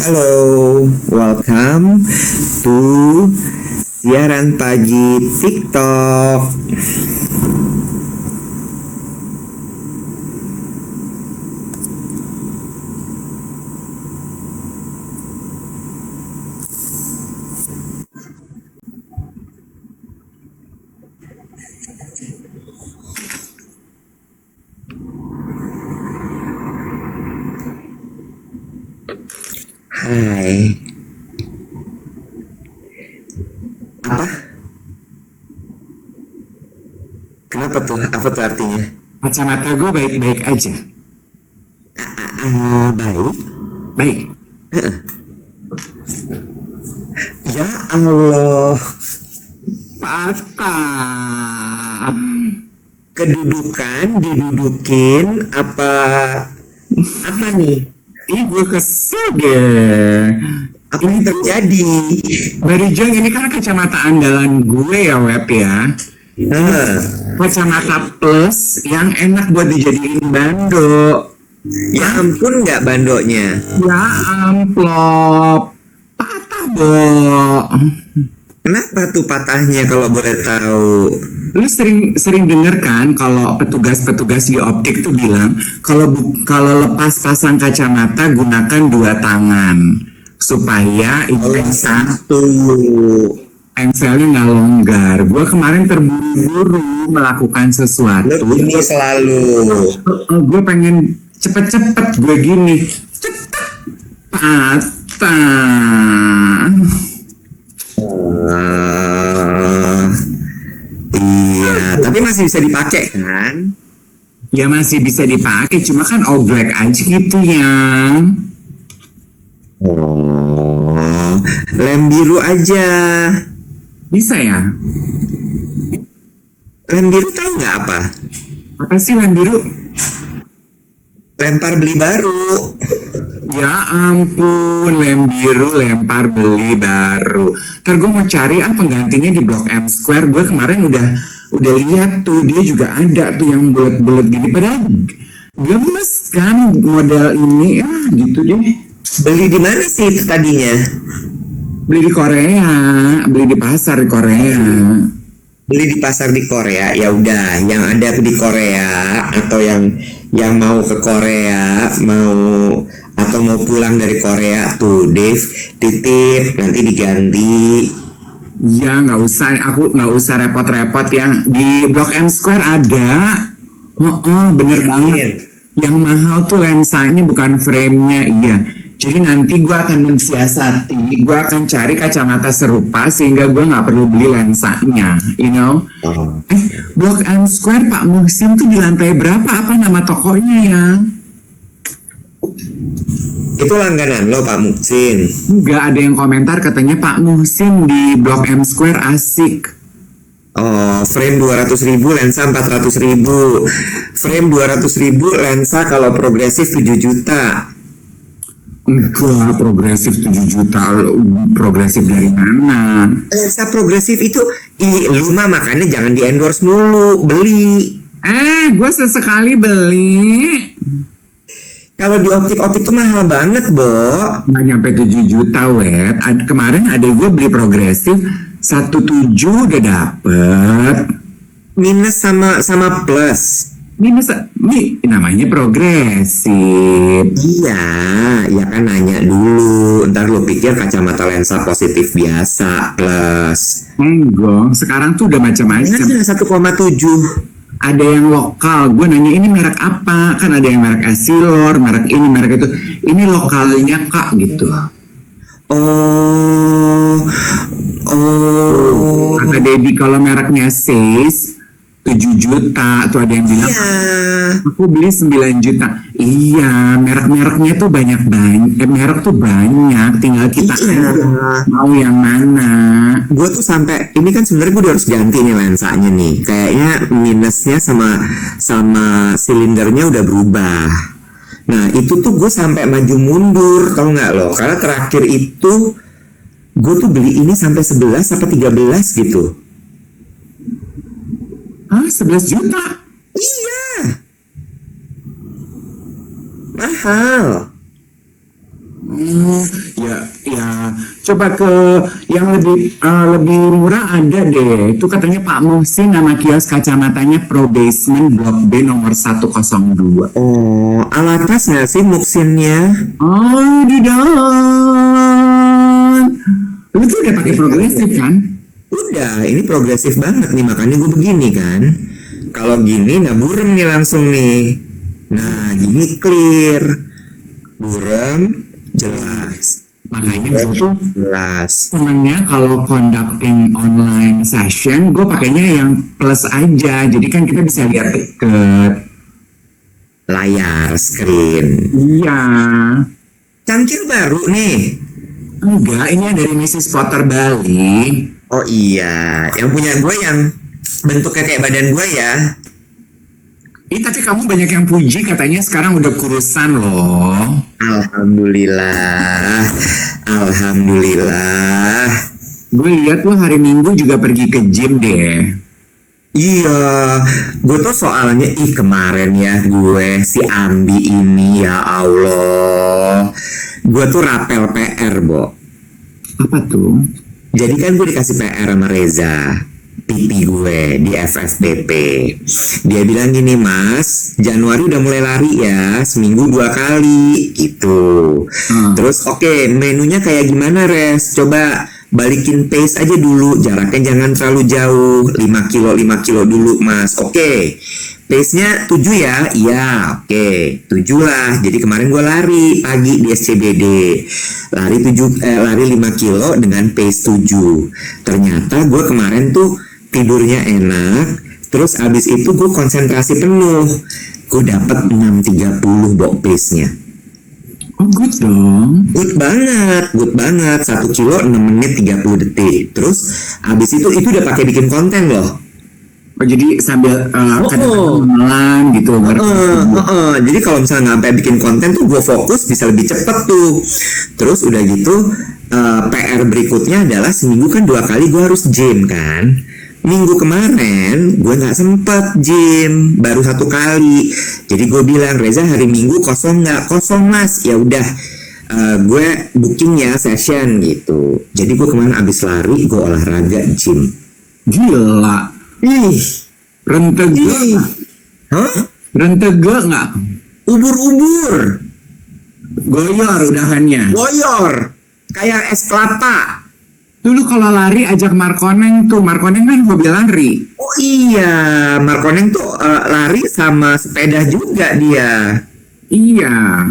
Halo, welcome to siaran pagi TikTok. Hai. Apa? Kenapa tuh? Apa tuh artinya? Kacamata gue baik-baik aja. Baik. Baik. Ya Allah. Patah. Kedudukan, didudukin, apa nih? Ih, gue kesel deh. Apa yang terjadi? Barijang ini kan kacamata andalan gue ya, Web ya. Nah, Kacamata plus yang enak buat dijadiin bando. ya ampun nggak bandoknya. Ya amplop. Patah, Bo. Kenapa tuh patahnya kalau boleh tahu? Lu sering denger kan kalau petugas-petugas di optik tuh bilang kalau lepas pasang kacamata gunakan dua tangan supaya itu Satu. engselnya nggak longgar. Gue kemarin terburu-buru melakukan sesuatu. Ini selalu. Gue pengen cepet-cepet gue gini. Cepet. Patah. Iya, tapi masih bisa dipakai kan? Ya masih bisa dipakai, cuma kan oblek aja gitu ya. Oh, lem biru aja. Bisa ya? Lem biru tahu nggak apa? Apa sih lem biru? Lempar beli baru. Ya ampun, lem biru lempar beli baru. Ntar gue mau cari penggantinya di Blok M Square. Gue kemarin udah lihat tuh, dia juga ada tuh yang bulat-bulat gini. Padahal gemes kan model ini, ya gitu deh. Beli di mana sih itu tadinya? Beli di Korea, beli di pasar di Korea. Beli di pasar di Korea. Ya udah, yang ada di Korea atau yang mau ke Korea, mau pulang dari Korea tuh, Dave titip nanti diganti. Ya aku nggak usah repot-repot ya. Di Blok M Square ada. Bener banget. Yang mahal tuh lensanya bukan frame-nya, iya. Jadi nanti gue akan mensiasati, gue akan cari kacamata serupa sehingga gue nggak perlu beli lensanya, you know. Blok M Square Pak Muhsin tuh di lantai berapa? Apa nama tokonya ya? Itu langganan lo Pak Muksin. Nggak ada yang komentar katanya Pak Muhsin di Blok M Square asik. Oh, frame 200.000, lensa 400.000. Frame 200.000, lensa kalau progresif 7 juta. Enggak, progresif 7 juta. Progresif dari mana? Lensa progresif itu, lu mah makanya jangan di endorse mulu, beli. Gue sesekali beli. Kalau di optik-optik tuh mahal banget, Bo. Nggak nyampe 7 juta, Web. Kemarin ada gue beli progresif 1,7 udah dapet. Minus sama plus. Ini namanya progresif. Iya, ya kan nanya dulu. Ntar lu pikir kacamata lensa positif biasa plus. Enggak, sekarang tuh udah macam-macam. Kan 1,7. Ada yang lokal, gue nanya ini merek apa? Kan ada yang merek Essilor, merek ini, merek itu. Ini lokalnya Kak gitu. Oh. Kata Debbie kalau mereknya Seis 7 juta. Tuh ada yang bilang, Iya. aku beli 9 juta. Iya, merek-mereknya tuh merek tuh banyak. Tinggal kita mau yang mana. Gue tuh sampai ini kan sebenarnya gue udah harus ganti nih lensanya nih. Kayaknya minusnya sama silindernya udah berubah. Nah itu tuh gue sampai maju mundur, tau nggak lo? Karena terakhir itu gue tuh beli ini sampai 11 sampai 13 gitu. 11 juta? Iya. Mahal. Oh, ya, coba ke yang lebih murah ada deh. Itu katanya Pak Muhsin, nama kios kacamatanya Pro Basement Blok B nomor 102. Oh, alatas nggak sih muksinnya? Oh, di dalam. Lu tuh udah pakai progresif kan? Udah, ini progresif banget nih, makanya gue begini kan. Kalau gini nggak burem nih langsung nih. Nah, gini clear, burem, jelas. Makanya gue tuh Jelas. senangnya kalau conducting online session, gue pakainya yang plus aja. Jadi kan kita bisa lihat deket. Layar, screen. Iya. Cangkir baru nih. Enggak, ini yang dari Mrs. Potter Bali. Oh iya, yang punya gue yang bentuknya kayak badan gue ya. Tapi kamu banyak yang puji katanya sekarang udah kurusan loh. Alhamdulillah. Alhamdulillah. Gue lihat lo hari Minggu juga pergi ke gym deh. Iya, gue tuh soalnya kemarin ya gue si Ambi ini ya Allah, gue tuh rapel PR, Bo. Apa tuh? Jadi kan gue dikasih PR sama Reza, pipi gue di FFBP. Dia bilang gini, Mas, Januari udah mulai lari ya, seminggu 2 kali gitu. Terus oke, menunya kayak gimana, Res? Coba balikin pace aja dulu, jaraknya jangan terlalu jauh, 5 kilo dulu, Mas. Oke, pace-nya 7 ya? Iya, oke, 7 lah. Jadi kemarin gue lari pagi di SCBD, lari 5 kilo dengan pace 7. Ternyata gue kemarin tuh tidurnya enak, terus abis itu gue konsentrasi penuh, gue dapet 6.30 pace-nya. Oh, good dong. Good banget. 1 kilo 6 menit 30 detik. Terus abis itu udah pakai bikin konten loh. Oh, jadi sambil kadang-kadang melan gitu. Jadi kalau misalnya nggak sampai bikin konten tuh gue fokus bisa lebih cepet tuh. Terus udah gitu PR berikutnya adalah seminggu kan 2 kali gue harus gym kan. Minggu kemarin gue nggak sempet gym, baru 1 kali. Jadi gue bilang, Reza hari Minggu kosong nggak? Kosong, Mas. Ya udah, gue booking ya session gitu. Jadi gue kemarin abis lari gue olahraga gym. Gila. Rentege. Hah? Rentege nggak? Ubur-ubur. Goyor udahannya. Goyor. Kayak es kelapa. Dulu kalau lari ajak Markoneng tuh. Markoneng kan hobi lari. Oh iya, Markoneng tuh lari sama sepeda juga dia. Iya.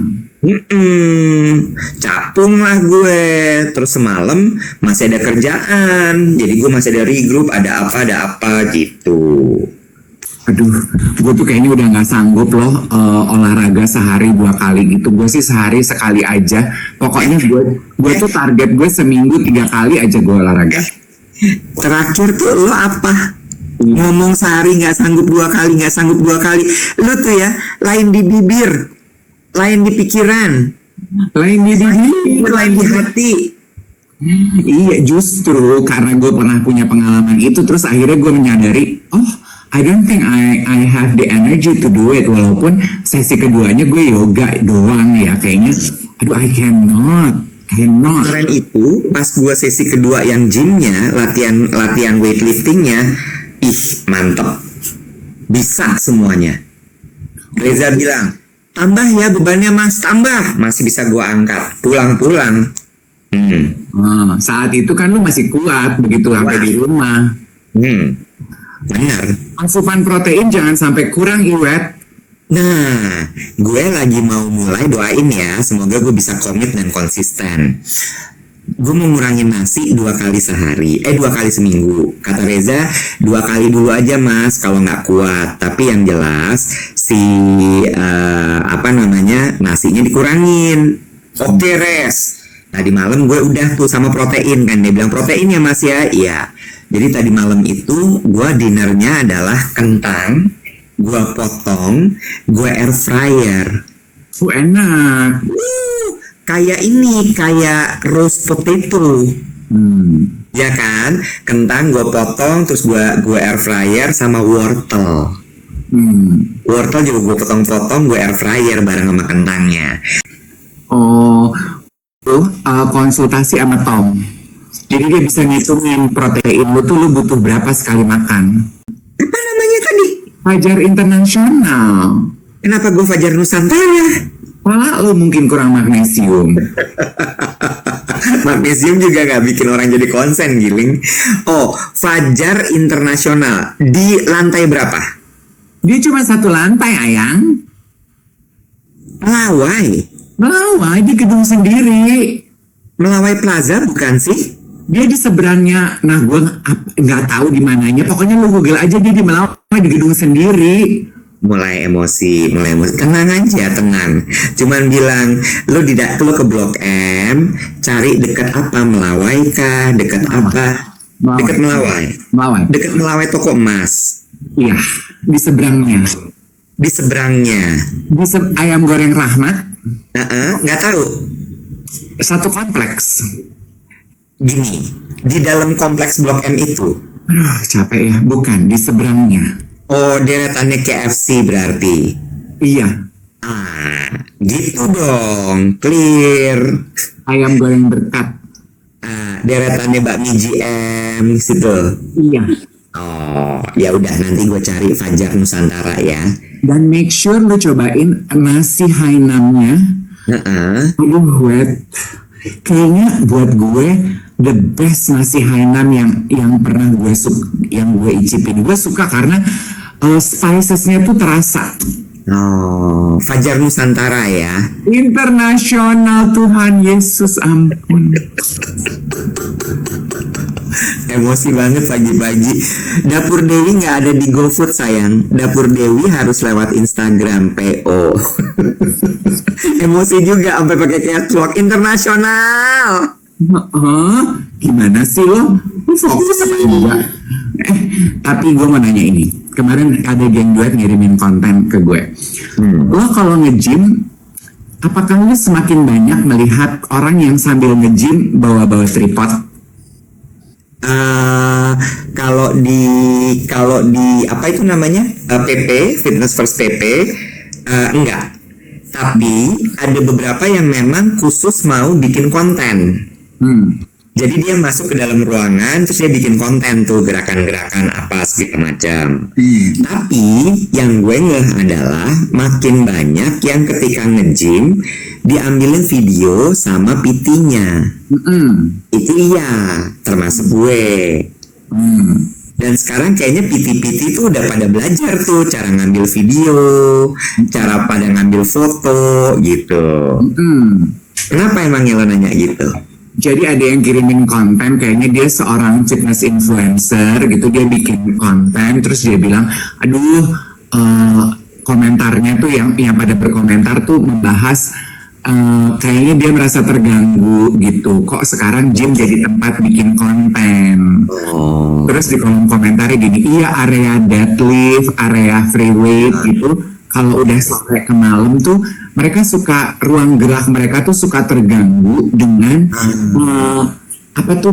Capung lah gue. Terus semalam masih ada kerjaan, jadi gue masih ada regroup, ada apa gitu. Aduh, gue tuh kayaknya udah nggak sanggup loh olahraga sehari 2 kali gitu. Gue sih sehari sekali aja. Pokoknya gue tuh target gue seminggu 3 kali aja gue olahraga. Terakhir tuh lo apa? Ngomong sehari nggak sanggup 2 kali, nggak sanggup 2 kali. Lo tuh ya, lain di bibir, lain di pikiran, lain di lain di hati. Iya, justru karena gue pernah punya pengalaman itu, terus akhirnya gue menyadari, oh, I don't think I have the energy to do it. Walaupun sesi keduanya gue yoga doang ya, kayaknya, aduh, I cannot. Kemarin itu pas gue sesi kedua yang gymnya, latihan weightliftingnya, mantep, bisa semuanya. Reza bilang, tambah ya bebannya, Mas, tambah, masih bisa gue angkat, pulang. Saat itu kan lu masih kuat begitu sampai di rumah. Benar. Asupan protein jangan sampai kurang, Iwet. Nah, gue lagi mau mulai, doain ya, semoga gue bisa komit dan konsisten. Gue mau ngurangin nasi 2 kali sehari, 2 kali seminggu. Kata Reza, 2 kali dulu aja, Mas, kalau nggak kuat. Tapi yang jelas nasinya dikurangin. Oke, Res. Tadi malam gue udah tuh sama protein kan, dia bilang protein ya, Mas ya. Iya. Jadi tadi malam itu gue dinernya adalah kentang, gue potong, gue air fryer. Enak. Kayak roast potato. Ya kan, kentang gue potong, terus gue air fryer sama wortel. Wortel juga gue potong-potong, gue air fryer bareng sama kentangnya. Oh, konsultasi sama Tom. Jadi dia bisa ngitungin protein lu tuh lu butuh berapa sekali makan. Apa namanya tadi? Fajar Internasional. Kenapa gue Fajar Nusantara? Wah, lu mungkin kurang magnesium. Magnesium juga gak bikin orang jadi konsen, Giling. Oh, Fajar Internasional. Di lantai berapa? Dia cuma satu lantai, Ayang. Melawai Di gedung sendiri. Melawai Plaza bukan sih? Dia di seberangnya. Nah, gue nggak tahu di mananya. Pokoknya lu Google aja dia di Melawai di gedung sendiri. Mulai emosi. Tenang aja, tenang. Cuman bilang, lu ke Blok M, cari dekat apa? Melawai kah? Dekat apa? Dekat Melawai. Dekat Melawai toko emas. Iya, di seberangnya. Ayam goreng Rahmat. Nggak tahu. Satu kompleks. Gini, di dalam kompleks Blok M itu. Aduh, capek ya. Bukan, di seberangnya. Oh, deretannya KFC berarti. Iya. Gitu dong, clear. Ayam goreng Berkat. Deretannya bakmi GM situ. Iya. Oh, ya udah nanti gue cari Fajar Nusantara ya. Dan make sure lu cobain nasi Hainamnya. Aduh, wet. Kayaknya buat gue the best nasi Hainam yang pernah gue icipin. Gue suka karena spicesnya tuh terasa. Oh, Fajar Nusantara ya. Internasional, Tuhan Yesus ampun. Emosi banget pagi-pagi. Dapur Dewi nggak ada di GoFood sayang. Dapur Dewi harus lewat Instagram PO. Emosi juga sampai pakai catwalk internasional. Gimana sih lo? Fokus apa enggak? Tapi gue mau nanya ini. Kemarin ada geng duet ngirimin konten ke gue. Lo kalau nge-gym, apakah lo semakin banyak melihat orang yang sambil nge-gym bawa-bawa tripod? Kalau di apa itu namanya PP Fitness First PP enggak. Tapi ada beberapa yang memang khusus mau bikin konten. Jadi dia masuk ke dalam ruangan terus dia bikin konten tuh gerakan-gerakan apa segala macam. Tapi yang gue ngeh adalah makin banyak yang ketika nge-gym diambilin video sama PT-nya. Itu iya, termasuk gue. Dan sekarang kayaknya PT-PT itu udah pada belajar tuh cara ngambil video, cara pada ngambil foto gitu. Kenapa emangnya lo nanya gitu? Jadi ada yang kirimin konten, kayaknya dia seorang fitness influencer gitu, dia bikin konten, terus dia bilang, aduh, komentarnya tuh yang pada berkomentar tuh membahas, kayaknya dia merasa terganggu gitu, kok sekarang gym jadi tempat bikin konten. Terus di kolom komentarnya gini, iya area deadlift, area free weight gitu, kalau udah sampai ke malam tuh mereka suka, ruang gerak mereka tuh suka terganggu dengan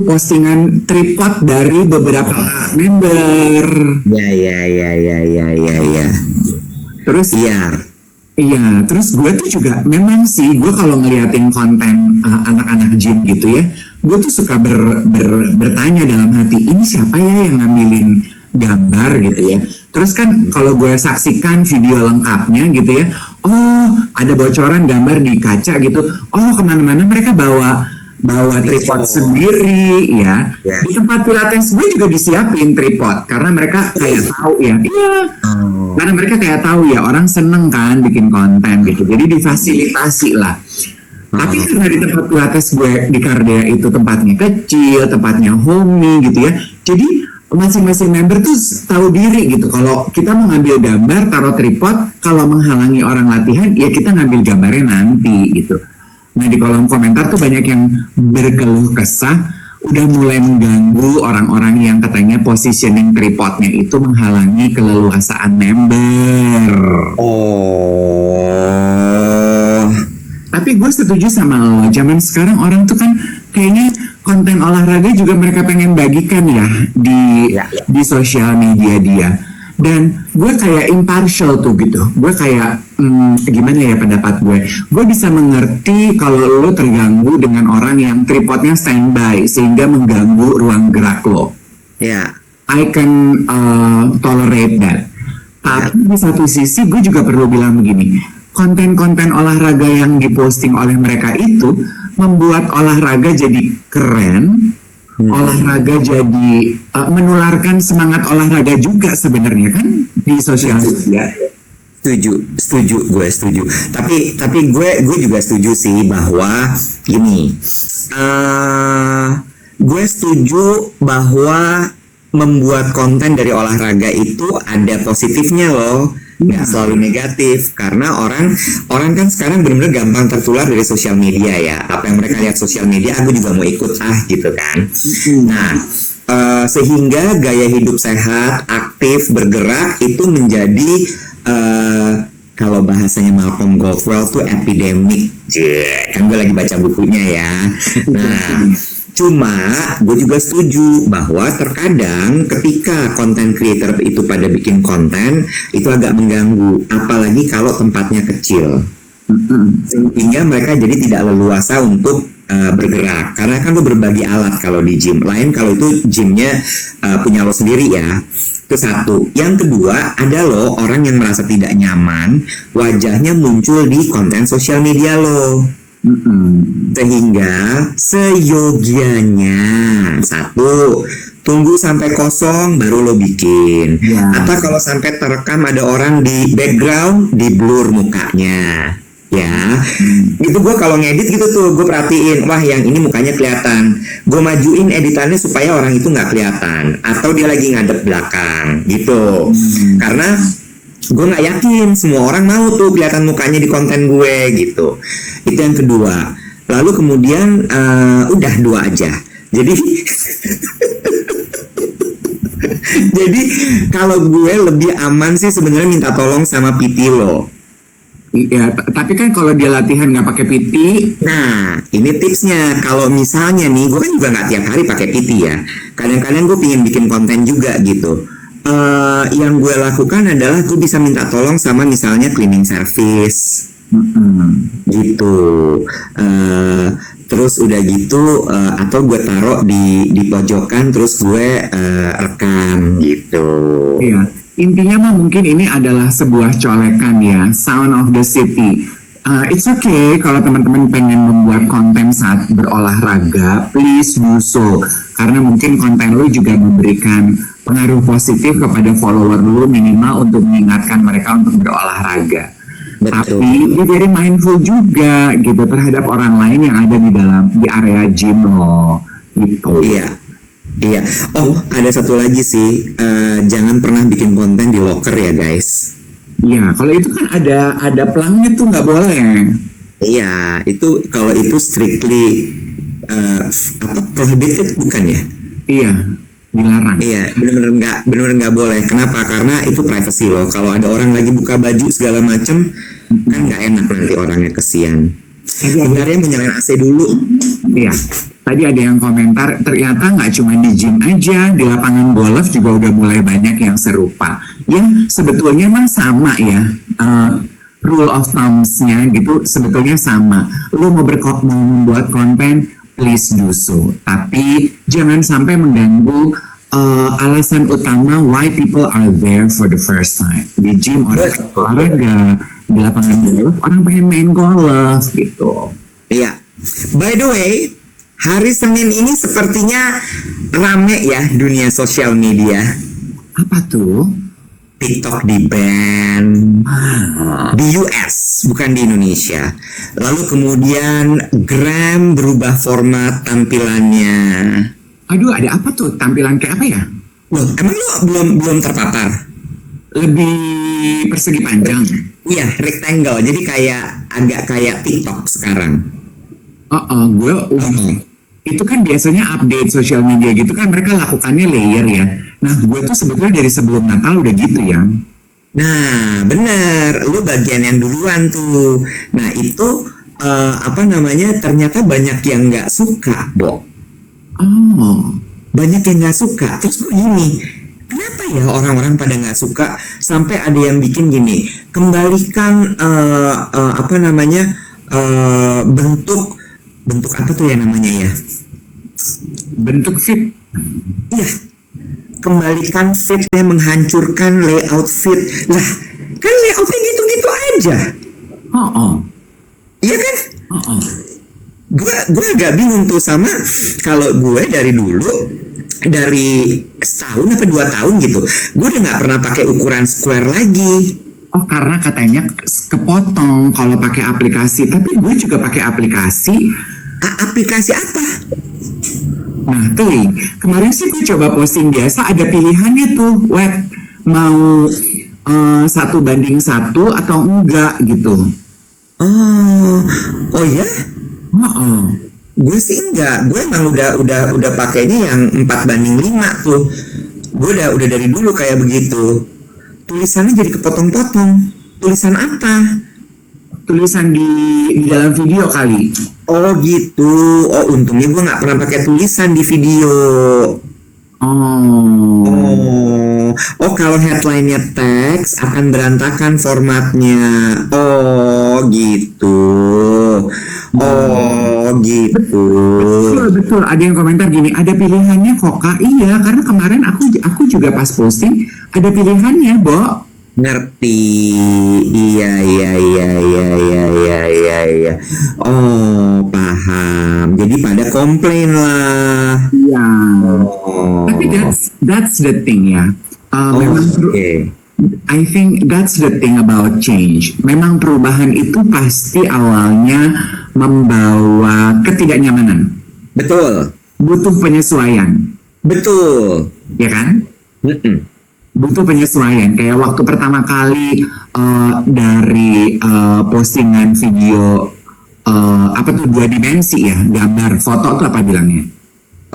postingan tripod dari beberapa member. Ya. Terus terus gue tuh juga memang sih, gue kalau ngeliatin konten anak-anak gym gitu ya, gue tuh suka bertanya dalam hati, ini siapa ya yang ngambilin gambar gitu ya. Terus kan kalau gue saksikan video lengkapnya gitu ya, oh ada bocoran gambar di kaca gitu, oh kemana-mana mereka bawa tripod sendiri ya. Di tempat pilates gue juga disiapin tripod karena mereka kayak tahu ya, karena mereka kayak tahu ya orang seneng kan bikin konten gitu, jadi difasilitasi lah. Tapi karena di tempat pilates gue di Cardea itu tempatnya kecil, tempatnya homey gitu ya, jadi masing-masing member tuh tahu diri gitu. Kalau kita mau ngambil gambar, taruh tripod, kalau menghalangi orang latihan, ya kita ngambil gambarnya nanti gitu. Nah di kolom komentar tuh banyak yang berkeluh kesah, udah mulai mengganggu orang-orang yang katanya positioning tripodnya itu menghalangi keleluasaan member. Tapi gue setuju sama lo, zaman sekarang orang tuh kan kayaknya konten olahraga juga mereka pengen bagikan ya di sosial media dia. Dan gue kayak impartial tuh gitu, gue kayak gimana ya pendapat gue? Gue bisa mengerti kalau lo terganggu dengan orang yang tripodnya standby sehingga mengganggu ruang gerak lo. Ya, I can tolerate that. Tapi di satu sisi gue juga perlu bilang begini, konten-konten olahraga yang diposting oleh mereka itu membuat olahraga jadi keren, olahraga jadi menularkan semangat olahraga juga sebenarnya kan di sosial media. gue setuju. Tapi gue juga setuju sih bahwa gini, gue setuju bahwa membuat konten dari olahraga itu ada positifnya loh, nggak selalu negatif, karena orang kan sekarang benar-benar gampang tertular dari sosial media ya. Apa yang mereka lihat sosial media, aku juga mau ikut gitu kan. Nah, sehingga gaya hidup sehat, aktif, bergerak itu menjadi kalau bahasanya Malcolm Gladwell tuh epidemic. Kan gue lagi baca bukunya ya. Nah, cuma gue juga setuju bahwa terkadang ketika konten creator itu pada bikin konten itu agak mengganggu, apalagi kalau tempatnya kecil, sehingga mereka jadi tidak leluasa untuk bergerak, karena kan lo berbagi alat kalau di gym. Lain kalau itu gymnya punya lo sendiri ya. Itu satu. Yang kedua, ada lo orang yang merasa tidak nyaman wajahnya muncul di konten sosial media lo. Sehingga seyogianya, satu, tunggu sampai kosong baru lo bikin. Atau kalau sampai terekam ada orang di background, di blur mukanya. Ya, itu gue kalau ngedit gitu tuh gue perhatiin, wah yang ini mukanya kelihatan, gue majuin editannya supaya orang itu nggak kelihatan, atau dia lagi ngadep belakang gitu. Karena gue nggak yakin semua orang mau tuh kelihatan mukanya di konten gue gitu. Itu yang kedua. Lalu kemudian udah dua aja. Jadi jadi kalau gue lebih aman sih sebenarnya minta tolong sama PT lo. Ya, tapi kan kalau dia latihan nggak pakai PT, nah ini tipsnya. Kalau misalnya nih, gue kan juga nggak tiap hari pakai PT ya. Kadang-kadang gue pingin bikin konten juga gitu. Yang gue lakukan adalah gue bisa minta tolong sama misalnya cleaning service, gitu. Terus udah gitu, atau gue taruh di pojokan, terus gue rekam gitu. iya. Intinya mah mungkin ini adalah sebuah colekan ya, sound of the city. It's okay kalau teman-teman pengen membuat konten saat berolahraga, please do so. Karena mungkin konten lu juga memberikan pengaruh positif kepada follower lu, minimal untuk mengingatkan mereka untuk berolahraga. Betul. Tapi be very mindful juga gitu terhadap orang lain yang ada di area gym lo gitu. Iya. Oh, ada satu lagi sih. Jangan pernah bikin konten di locker ya, guys. Iya, kalau itu kan ada pelangnya tuh nggak boleh. Iya, itu kalau itu strictly prohibited bukan ya? Iya, dilarang. Iya, benar-benar nggak boleh. Kenapa? Karena itu privacy loh. Kalau ada orang lagi buka baju segala macem, kan nggak enak nanti orangnya kesian. Sebenarnya menyalain AC dulu. Iya. Tadi ada yang komentar, ternyata nggak cuma di gym aja, di lapangan golf juga udah mulai banyak yang serupa. Ya, sebetulnya mah sama ya. Rule of thumbs-nya gitu sebetulnya sama. Lu mau membuat konten, please do so. Tapi jangan sampai mengganggu alasan utama why people are there for the first time. Di gym orang olahraga, di lapangan golf orang pengen main golf gitu. Iya. By the way, hari Senin ini sepertinya rame ya dunia sosial media. Apa tuh? TikTok di ban di US, bukan di Indonesia. Lalu kemudian Gram berubah format tampilannya. Aduh, ada apa tuh? Tampilan kayak apa ya? Loh, emang lo belum terpapar? Lebih persegi panjang. Iya, rectangle. Jadi agak kayak TikTok sekarang. Gue itu kan biasanya update sosial media gitu kan mereka lakukannya layer ya. Nah, gue tuh sebetulnya dari sebelum Natal udah gitu ya. Nah, bener. Lu bagian yang duluan tuh. Nah, itu ternyata banyak yang nggak suka, Bo. Oh. Banyak yang nggak suka. Terus gini, Kenapa ya orang-orang pada nggak suka sampai ada yang bikin gini, kembalikan apa namanya bentuk bentuk apa tuh ya namanya ya? Bentuk fit. Iya, kembalikan fitnya, menghancurkan layout fit. Lah, kan layoutnya gitu-gitu aja. Oh, oh. Iya kan? Oh, oh. Gue agak bingung tuh sama kalau gue dari dulu dari setahun apa 2 tahun gitu, gue udah nggak pernah pakai ukuran square lagi. Oh, karena katanya kepotong kalau pakai aplikasi. Tapi gue juga pakai aplikasi. Aplikasi apa? Nah, tuh, kemarin sih gue coba posting biasa, ada pilihannya tuh, web mau 1:1 atau enggak gitu. Oh, oh ya? Oh, oh. Gue sih enggak. Gue emang udah pakainya yang 4:5 tuh. Gue udah dari dulu kayak begitu. Tulisannya jadi kepotong-potong. Tulisan apa? Tulisan di dalam video kali. Oh gitu. Oh untungnya gue nggak pernah pakai tulisan di video. Oh. Oh kalau headline-nya teks akan berantakan formatnya. Oh gitu. Oh gitu. Betul. Ada yang komentar gini, ada pilihannya kok Kak. Iya, karena kemarin aku juga pas posting ada pilihannya, Bo. Ngerti. Iya. Oh paham. Jadi pada komplain lah. Iya. Oh. Tapi that's the thing ya. Memang Oke. I think that's the thing about change. Memang perubahan itu pasti awalnya membawa ketidaknyamanan. Betul. Butuh penyesuaian, Betul. ya kan? Mm-mm. Butuh penyesuaian. Kayak waktu pertama kali dari postingan video apa tuh 2 dimensi ya, gambar, foto tuh apa bilangnya?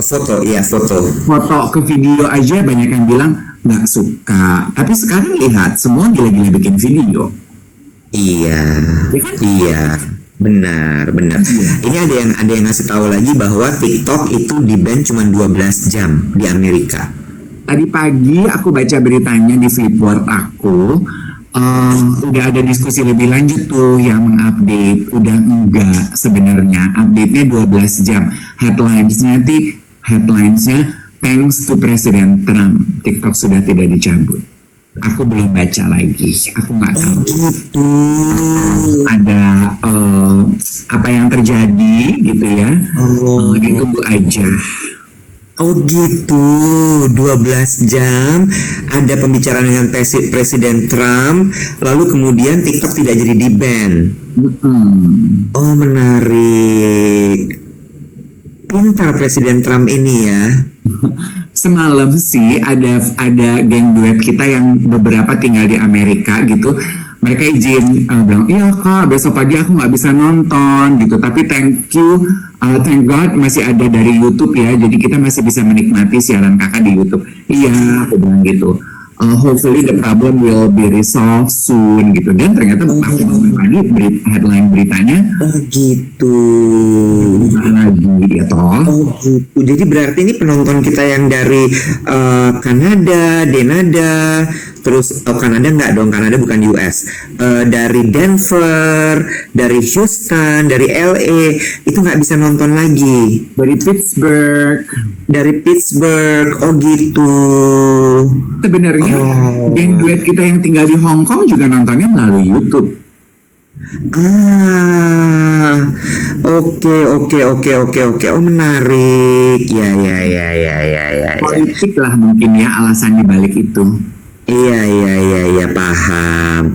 Foto, iya foto. Foto ke video aja banyak yang bilang nggak suka. Tapi sekarang lihat semua gila-gila bikin video. Iya, Ya kan? iya, benar. Ini ada yang ngasih tahu lagi bahwa TikTok itu di ban cuma 12 jam di Amerika. Tadi pagi aku baca beritanya di Flipboard aku, udah ada diskusi lebih lanjut tuh yang mengupdate, udah enggak sebenarnya, update-nya 12 jam. Headlinesnya thanks to Presiden Trump, TikTok sudah tidak dicabut. Aku belum baca lagi, aku nggak tahu Gitu. ada apa yang terjadi gitu ya. Ditunggu aja. Oh gitu, 12 jam ada pembicaraan dengan Presiden Trump, lalu kemudian TikTok tidak jadi di-ban. Oh menarik. Pintar Presiden Trump ini ya. Semalam sih ada geng duet kita yang beberapa tinggal di Amerika gitu. Mereka izin bilang, iya Kak, besok pagi aku nggak bisa nonton gitu. Tapi thank you, thank God masih ada dari YouTube ya. Jadi kita masih bisa menikmati siaran Kakak di YouTube. Iya, aku bilang gitu. Hopefully the problem will be resolved soon gitu. Dan ternyata aku nonton lagi headline beritanya. Oh gitu. Lagi ya toh. Oh gitu. Jadi berarti ini penonton kita yang dari Kanada, Denada, terus Kanada nggak dong, Kanada bukan US. Dari Denver, dari Houston, dari LA itu nggak bisa nonton lagi. Dari Pittsburgh. Oh gitu. Sebenarnya geng duet kita yang tinggal di Hong Kong juga nontonnya melalui YouTube. Oke. Oh menarik. Ya. Politik lah mungkin ya alasan dibalik itu. Iya, paham.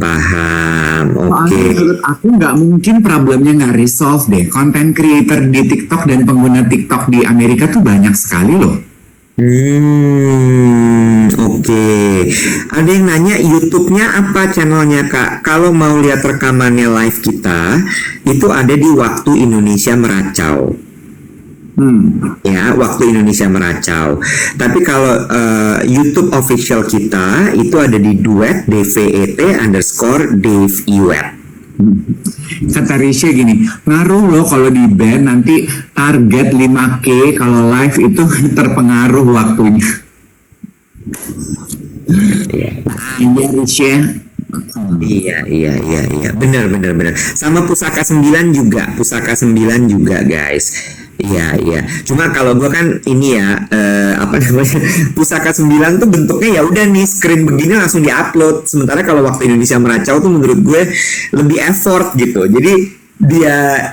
Oke. Soalnya menurut aku nggak mungkin problemnya nggak resolve deh. Content creator di TikTok dan pengguna TikTok di Amerika tuh banyak sekali loh. Oke. Ada yang nanya YouTube-nya apa channelnya Kak? Kalau mau lihat rekamannya live kita, itu ada di Waktu Indonesia Meracau. Ya, Waktu Indonesia Meracau. Tapi kalau YouTube official kita itu ada di duet DVET_Dave Kata Risha gini, ngaruh loh kalau di band nanti target 5K, kalau live itu terpengaruh waktunya. Iya. Iya, Rich ya. Iya, benar, sama pusaka 9 juga guys. Iya. Cuma kalau gua kan ini ya, apa namanya, pusaka 9 tuh bentuknya ya udah nih screen begini langsung diupload. Sementara kalau waktu Indonesia Meracau tuh menurut gue lebih effort gitu. Jadi dia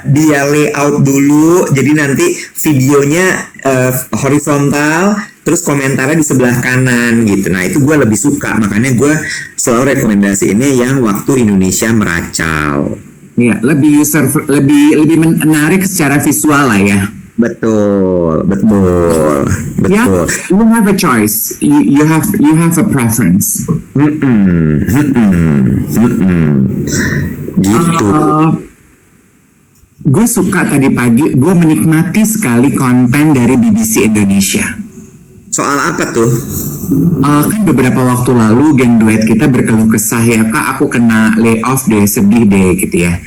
layout dulu, jadi nanti videonya horizontal, terus komentarnya di sebelah kanan gitu. Nah itu gue lebih suka, makanya gue selalu rekomendasi ini yang waktu Indonesia Meracau. Iya, lebih menarik secara visual lah ya. Betul. Ya, you have a choice. You have a preference. Gitu. Gue suka tadi pagi, gue menikmati sekali konten dari BBC Indonesia. Soal apa tuh? Kan beberapa waktu lalu geng duet kita berkeluh kesah ya, Kak, aku kena layoff deh, sedih deh gitu ya.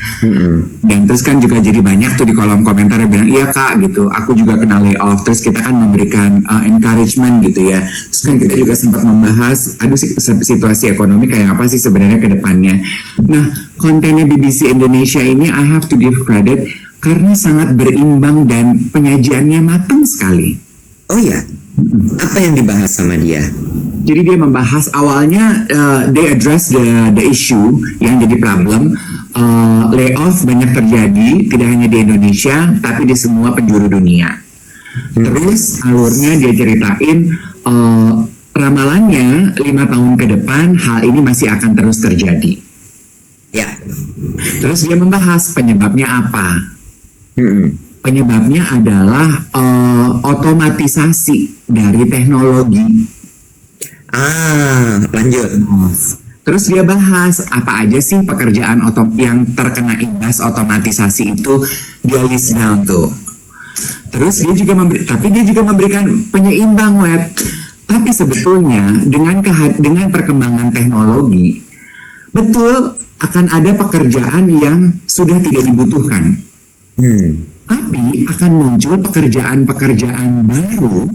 Dan terus kan juga jadi banyak tuh di kolom komentar yang bilang, iya Kak gitu, aku juga kena layoff. Terus kita kan memberikan encouragement gitu ya. Terus kan kita juga sempat membahas, aduh situasi ekonomi kayak apa sih sebenarnya ke depannya. Nah, kontennya BBC Indonesia ini I have to give credit karena sangat berimbang dan penyajiannya matang sekali. Oh ya, apa yang dibahas sama dia? Jadi dia membahas awalnya they address the issue yang jadi problem, layoff banyak terjadi tidak hanya di Indonesia tapi di semua penjuru dunia. Terus alurnya dia ceritain ramalannya 5 tahun ke depan hal ini masih akan terus terjadi. Ya. Terus dia membahas penyebabnya apa. Penyebabnya adalah otomatisasi dari teknologi. Lanjut. Terus dia bahas apa aja sih pekerjaan yang terkena imbas otomatisasi itu, dia list down tuh. Terus dia juga memberikan penyeimbang web. Tapi sebetulnya dengan perkembangan teknologi, betul akan ada pekerjaan yang sudah tidak dibutuhkan. Tapi akan muncul pekerjaan-pekerjaan baru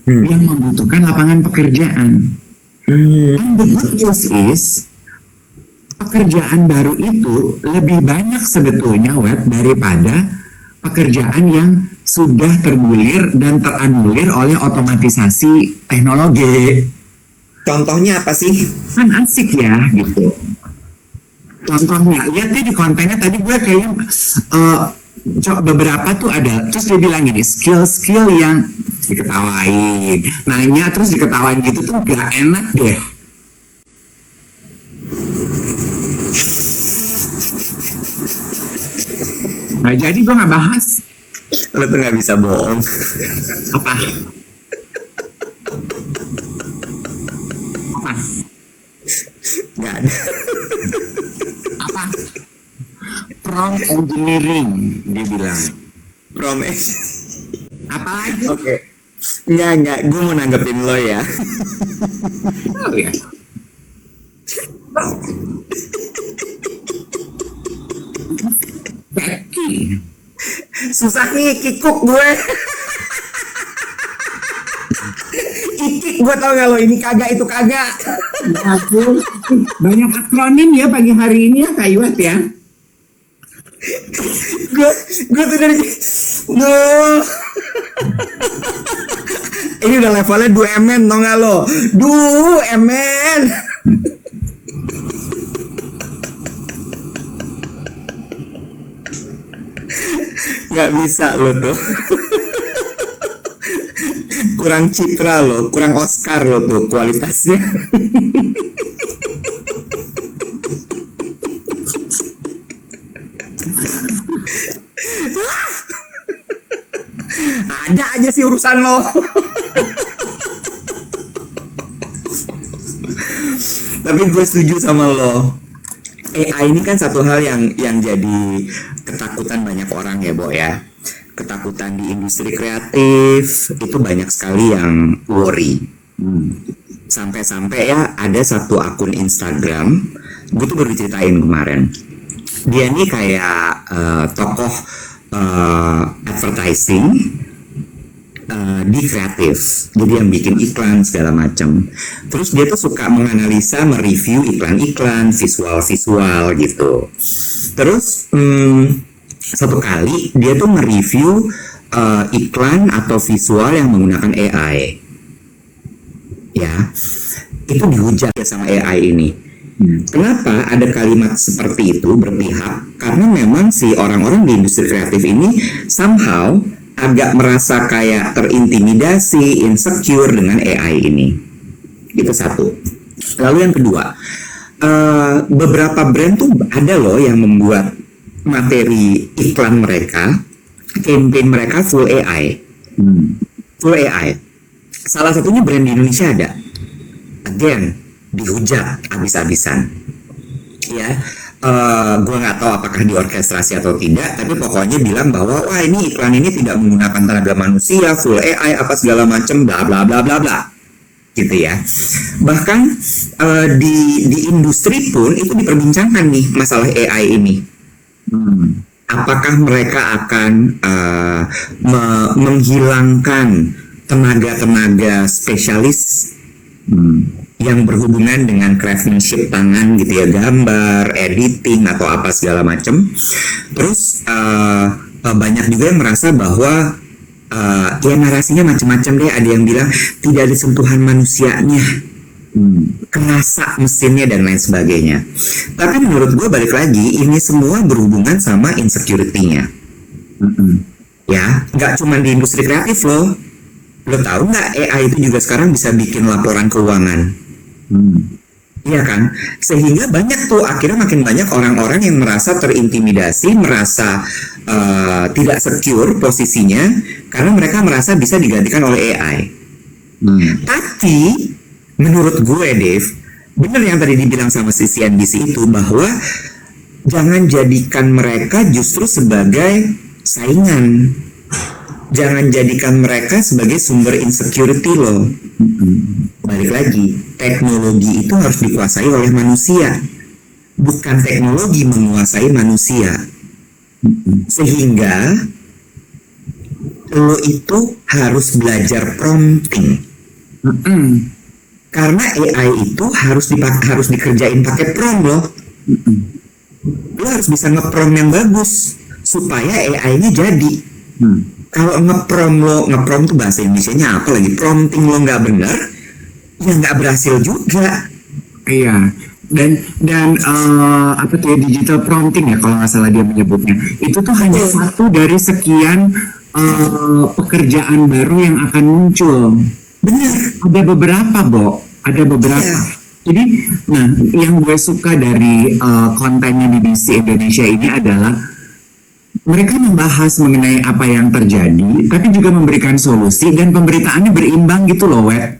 yang membutuhkan lapangan pekerjaan. And the good news is, pekerjaan baru itu lebih banyak sebetulnya web daripada pekerjaan yang sudah tergulir dan teranulir oleh otomatisasi teknologi. Contohnya apa sih? Kan asik ya gitu. Contohnya, lihat deh di kontennya tadi gue kayaknya beberapa tuh ada, terus dia bilang gini, skill-skill yang diketawain, nanya terus diketawain gitu tuh gak enak deh. Nah jadi gue gak bahas. Lo tuh gak bisa bohong. Apa? Gak ada. Apa? Prompt engineering, dia bilang. Prompt. Apa lagi? Oke. Enggak, gue mau nanggepin lo ya. Oh ya. Becky. Susah nih kikuk gue. Ikik gue tau gak lo, ini kagak itu kagak. Aku banyak akronim ya pagi hari ini ya Kak Iwat ya. gue tuh dari ini udah levelnya 2 MN tau gak lo. 2 MN. Gak bisa lo tuh. Kurang citra lo, kurang Oscar lo tuh kualitasnya. Ada aja sih urusan lo. Tapi gue setuju sama lo. AI ini kan satu hal yang jadi ketakutan banyak orang ya, Bo ya. Ketakutan di industri kreatif itu banyak sekali yang worry. Sampai-sampai ya ada satu akun Instagram, gue tuh baru ceritain kemarin. Dia nih kayak tokoh advertising di kreatif, jadi yang bikin iklan segala macam. Terus dia tuh suka menganalisa, mereview iklan-iklan, visual-visual gitu. Terus satu kali dia tuh mereview iklan atau visual yang menggunakan AI, ya, itu dihujat ya sama AI ini. Kenapa ada kalimat seperti itu berpihak? Karena memang si orang-orang di industri kreatif ini somehow agak merasa kayak terintimidasi, insecure dengan AI ini. Itu satu. Lalu yang kedua, beberapa brand tuh ada loh yang membuat materi iklan mereka, campaign mereka full AI. Full AI. Salah satunya brand di Indonesia ada. Again, dihujat habis-habisan. Ya, gue nggak tahu apakah diorkestrasi atau tidak, tapi pokoknya bilang bahwa wah ini iklan ini tidak menggunakan tenaga manusia, full AI apa segala macam, bla bla bla bla bla, gitu ya. Bahkan di industri pun itu diperbincangkan nih masalah AI ini. Apakah mereka akan menghilangkan tenaga-tenaga spesialis yang berhubungan dengan craftsmanship tangan gitu ya, gambar, editing atau apa segala macam. Terus banyak juga yang merasa bahwa ya narasinya macam-macam deh. Ada yang bilang tidak ada sentuhan manusianya, kerasa mesinnya dan lain sebagainya. Tapi menurut gue balik lagi ini semua berhubungan sama insecurity-nya. Ya, nggak cuma di industri kreatif loh. Lo tahu nggak AI itu juga sekarang bisa bikin laporan keuangan? Iya kan? Sehingga banyak tuh akhirnya makin banyak orang-orang yang merasa terintimidasi, merasa tidak secure posisinya karena mereka merasa bisa digantikan oleh AI. Tapi menurut gue, Dave, bener yang tadi dibilang sama si CNBC itu bahwa jangan jadikan mereka justru sebagai saingan. Jangan jadikan mereka sebagai sumber insecurity loh. Balik lagi, teknologi itu harus dikuasai oleh manusia, bukan teknologi menguasai manusia. Sehingga lo itu harus belajar prompting. Karena AI itu harus dikerjain pakai prompt loh. Lo harus bisa nge-prompt yang bagus supaya AI-nya jadi. Kalau nge-prompt tuh bahasa Indonesianya apa lagi? Prompting lo nggak benar, ya nggak berhasil juga. Iya. Dan apa tuh ya, digital prompting ya kalau nggak salah dia menyebutnya. Itu tuh hanya satu dari sekian pekerjaan baru yang akan muncul. Benar. Ada beberapa, Bo. Ada beberapa. Iya. Jadi, nah, yang gue suka dari kontennya BBC Indonesia ini adalah mereka membahas mengenai apa yang terjadi, tapi juga memberikan solusi dan pemberitaannya berimbang gitu loh, Web.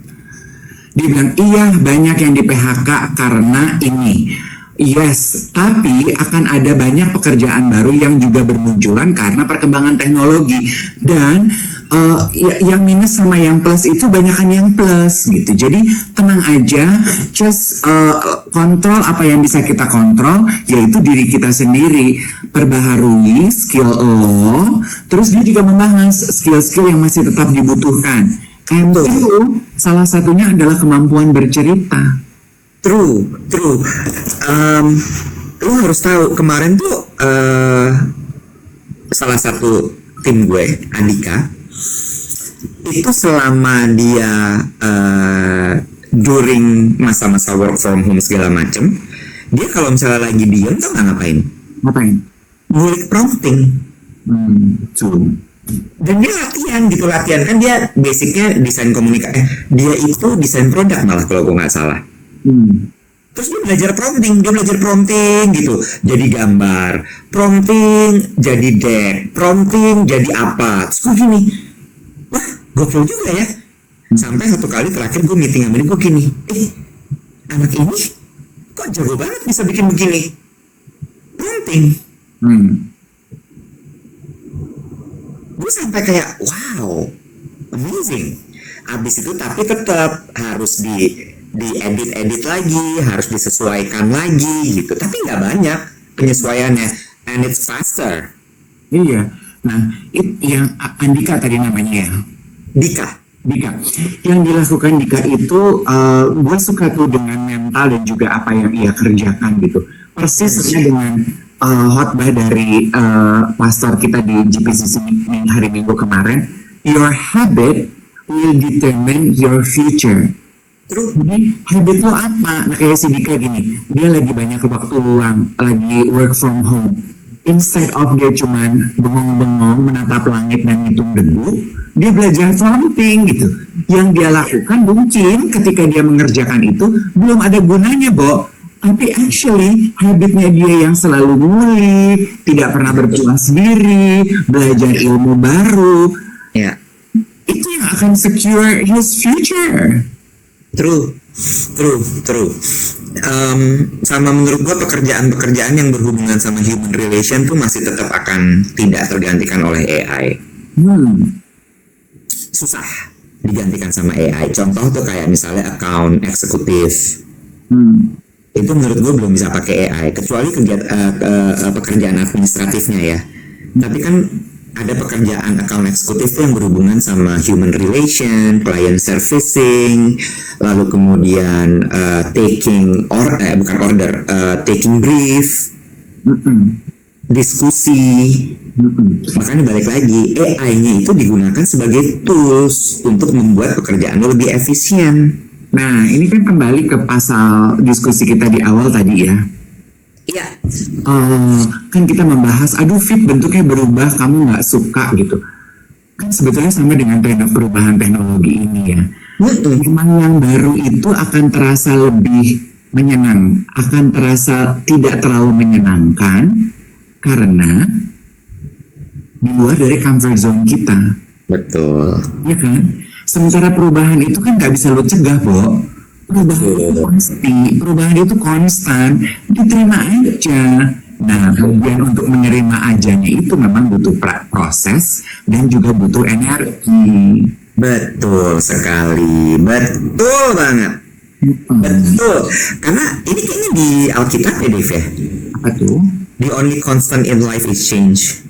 Dia bilang, iya banyak yang di PHK karena ini. Yes, tapi akan ada banyak pekerjaan baru yang juga bermunculan karena perkembangan teknologi. Dan yang minus sama yang plus itu banyakan yang plus gitu. Jadi tenang aja, just kontrol apa yang bisa kita kontrol, yaitu diri kita sendiri. Perbaharui skill lo, terus dia juga membahas skill-skill yang masih tetap dibutuhkan. Kayak itu, salah satunya adalah kemampuan bercerita. True. Lo harus tahu kemarin tuh salah satu tim gue, Andika, itu selama dia during masa-masa work from home segala macem, dia kalau misalnya lagi diem tuh nggak ngapain? Ngulik prompting. Dan dia latihan kan dia basicnya desain komunikasi, dia itu desain produk malah kalau gue nggak salah. Terus dia belajar prompting gitu, jadi gambar, prompting jadi deck, prompting jadi apa. Terus gue gini, wah gokil juga ya. Sampai satu kali terakhir gue meeting sama dia, gue gini, anak ini kok jago banget bisa bikin begini, prompting. Gue sampai kayak wow, amazing. Abis itu tapi tetap harus diedit lagi, harus disesuaikan lagi gitu. Tapi nggak banyak penyesuaiannya, and it's faster. Iya. Nah, itu yang Andika tadi namanya ya. Dika. Dika, yang dilakukan Dika itu, gue suka tuh dengan mental dan juga apa yang ia kerjakan gitu. Persisnya dengan khotbah dari pastor kita di GPCC hari Minggu kemarin, your habit will determine your future. Terus Jadi habit lo apa? Nah kayak si Dika gini, dia lagi banyak waktu luang, lagi work from home. Instead of dia cuman bengong-bengong menatap langit dan hitung debu, dia belajar something gitu. Yang dia lakukan mungkin ketika dia mengerjakan itu belum ada gunanya, Bo. Tapi actually habitnya dia yang selalu ngulik, tidak pernah berpuas diri, belajar ilmu baru, ya, itu yang akan secure his future. true. Sama menurut gua pekerjaan-pekerjaan yang berhubungan sama human relation tuh masih tetap akan tidak tergantikan oleh AI. Susah digantikan sama AI. Contoh tuh kayak misalnya account eksekutif. Itu menurut gue belum bisa pakai AI kecuali pekerjaan administratifnya ya. Tapi kan ada pekerjaan account eksekutif yang berhubungan sama human relation, client servicing, lalu kemudian taking taking brief, diskusi. Makanya balik lagi, AI-nya itu digunakan sebagai tools untuk membuat pekerjaan lo lebih efisien. Nah, ini kan kembali ke pasal diskusi kita di awal tadi ya. Iya. Kan kita membahas, aduh Fit bentuknya berubah, kamu nggak suka gitu. Kan sebetulnya sama dengan perubahan teknologi ini ya. Memang yang baru itu akan terasa lebih akan terasa tidak terlalu menyenangkan karena di luar dari comfort zone kita. Betul. Ya kan? Sementara perubahan itu kan nggak bisa lo cegah, Bo. Perubahan itu konstan, diterima aja. Nah, kemudian untuk menerima ajanya itu memang butuh proses dan juga butuh energi. Betul sekali, betul banget. Betul. Karena ini kayaknya di Alkitab ya, Dave ya? Apa tuh? The only constant in life is change.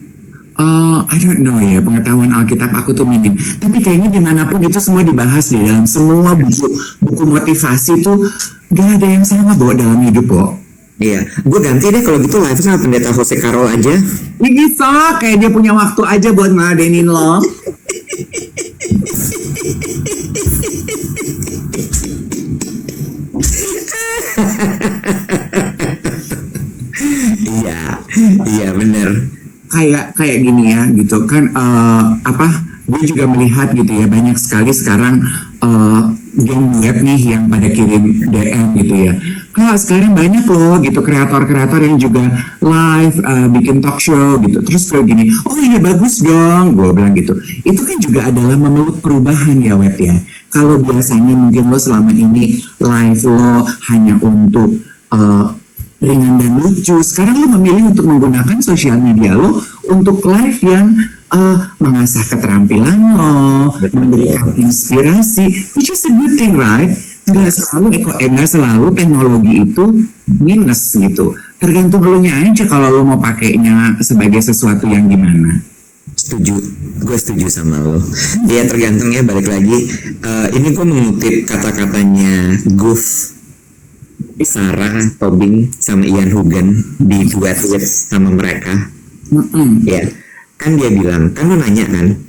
I don't know ya, pengetahuan Alkitab aku tuh minim. Tapi kayaknya dimanapun itu semua dibahas di dalam semua buku motivasi tuh gak ada yang sama bawa dalam hidup, Bo. Iya, gue ganti deh kalau gitu live sama pendeta Jose Carol aja. Ya bisa, kayak dia punya waktu aja buat ngeladenin lo. Iya bener. Kayak gini ya gitu kan, gue juga melihat gitu ya, banyak sekali sekarang game web nih yang pada kirim DM gitu ya. Kalau sekarang banyak loh gitu kreator-kreator yang juga live bikin talk show gitu. Terus kayak gini, oh ini bagus dong, gue bilang gitu. Itu kan juga adalah memeluk perubahan ya web ya. Kalau biasanya mungkin lo selama ini live lo hanya untuk ringan dan lucu, sekarang lo memilih untuk menggunakan sosial media lo untuk live yang mengasah keterampilan lo, memberikan inspirasi, which is a good thing, right? Nggak selalu teknologi itu minus gitu. Tergantung lo nya aja kalau lo mau pakainya sebagai sesuatu yang gimana. Setuju, gue setuju sama lo. Ya tergantung ya, balik lagi. Ini gue mengutip kata-katanya Goof, Sarah Tobing sama Ian Hugan di duet sama mereka. Ya, kan dia bilang, kan lo nanya kan,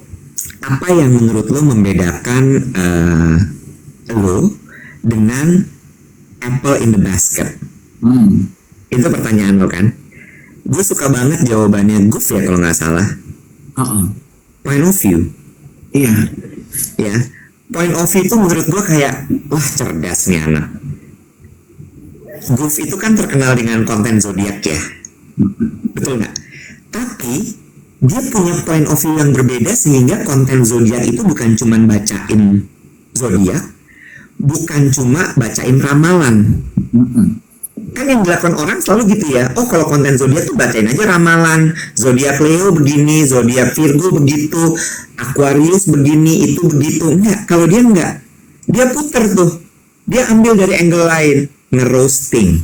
apa yang menurut lo membedakan lo dengan apple in the basket? Itu pertanyaan lo kan. Gue suka banget jawabannya Goof ya kalau nggak salah. Point of view. Iya. Ya, point of view itu menurut gue kayak, wah cerdas nih anak. Goof itu kan terkenal dengan konten zodiak ya, betul nggak? Tapi dia punya point of view yang berbeda sehingga konten zodiak itu bukan cuma bacain zodiak, bukan cuma bacain ramalan. Kan yang dilakukan orang selalu gitu ya, oh kalau konten zodiak tuh bacain aja ramalan, zodiak Leo begini, zodiak Virgo begitu, Aquarius begini, itu begitu. Enggak, kalau dia enggak, dia puter tuh, dia ambil dari angle lain, nge-roasting.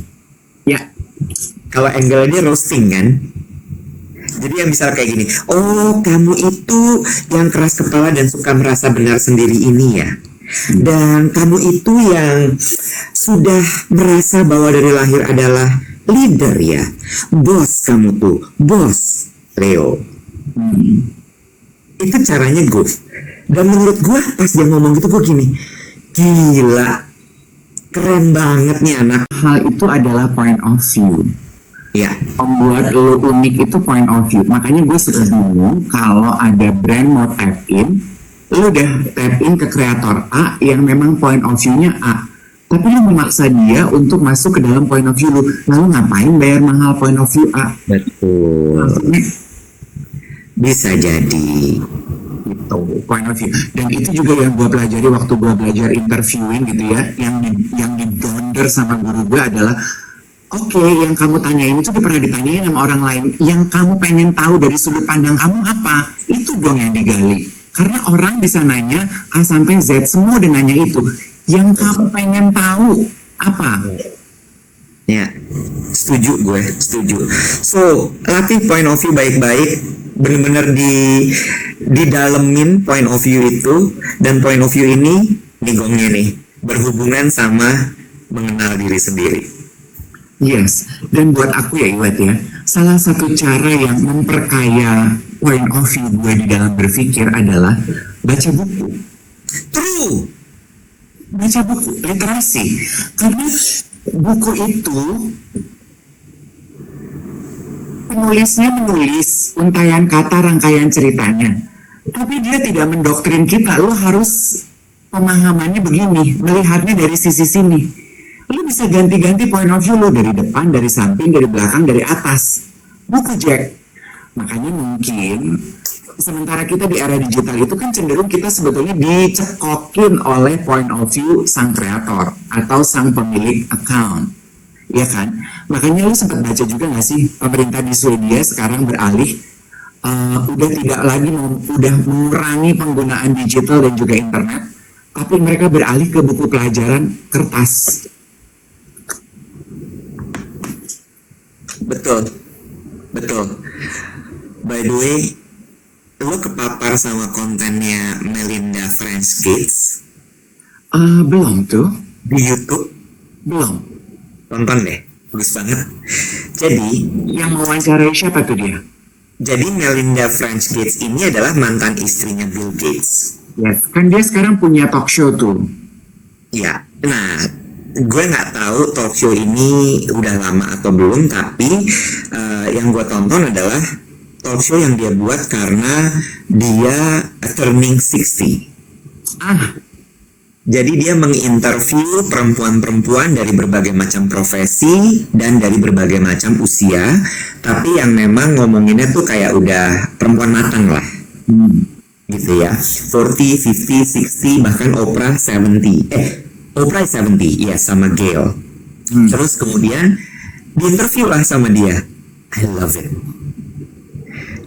Ya. Kalau angle dia roasting kan, Jadi yang misal kayak gini, oh kamu itu yang keras kepala dan suka merasa benar sendiri ini ya. Dan kamu itu yang sudah merasa bahwa dari lahir adalah leader ya. Bos kamu tuh, bos Leo. Itu caranya gue. Dan menurut gue pas dia ngomong gitu gue gini, gila, keren banget nih anak. Hal itu adalah point of view. Ya, Membuat lo unik itu point of view. Makanya gue suka bingung kalau ada brand mau tap in, lo udah tap in ke kreator A yang memang point of view-nya A, tapi lo memaksa dia untuk masuk ke dalam point of view lo. Lalu ngapain bayar mahal point of view A? betul. Maksudnya Bisa jadi. itu point of view. Dan itu juga yang gue pelajari waktu gue belajar interviewing gitu ya, yang di donder sama guru gue adalah, oke, yang kamu tanyain itu pernah ditanyain sama orang lain. Yang kamu pengen tahu dari sudut pandang kamu apa? Itu dong yang digali. Karena orang bisa nanya A sampai Z, semua udah nanya itu. Yang kamu pengen tahu apa? Ya, setuju gue, setuju. So, latih point of view baik-baik, bener-bener di dalemin point of view itu, dan point of view ini, nih gongnya nih, berhubungan sama mengenal diri sendiri. Yes, dan buat aku ya Iwet ya, salah satu cara yang memperkaya point of view gue di dalam berpikir adalah baca buku. True! Baca buku, literasi. Karena buku itu penulisnya menulis untaian kata, rangkaian ceritanya, tapi dia tidak mendoktrin kita. Lo harus pemahamannya begini, melihatnya dari sisi sini. Lo bisa ganti-ganti point of view lo, dari depan, dari samping, dari belakang, dari atas. Buku Jack. Makanya mungkin sementara kita di era digital itu kan cenderung kita sebetulnya dicekokin oleh point of view sang kreator atau sang pemilik account, ya kan? Makanya lu sempat baca juga nggak sih, pemerintah di Swedia sekarang beralih, udah tidak lagi udah mengurangi penggunaan digital dan juga internet, tapi mereka beralih ke buku pelajaran kertas. Betul, betul. By the way, lo kepapar sama kontennya Melinda French Kids Belum tuh, di YouTube? belum. Tonton deh, bagus banget. Jadi, Yang mewawancarai siapa tuh dia? jadi Melinda French Kids ini adalah mantan istrinya Bill Gates. Yes, kan dia sekarang punya talk show tuh. Ya, nah, gue nggak tahu talk show ini udah lama atau belum, tapi yang gue tonton adalah talk show yang dia buat karena dia turning 60. Jadi dia menginterview perempuan-perempuan dari berbagai macam profesi dan dari berbagai macam usia, tapi yang memang ngomonginnya tuh kayak udah perempuan matang lah. Gitu ya. 40, 50, 60, bahkan Oprah 70. Oprah 70, ya, sama Gail. Terus kemudian diinterview lah sama dia. I love it.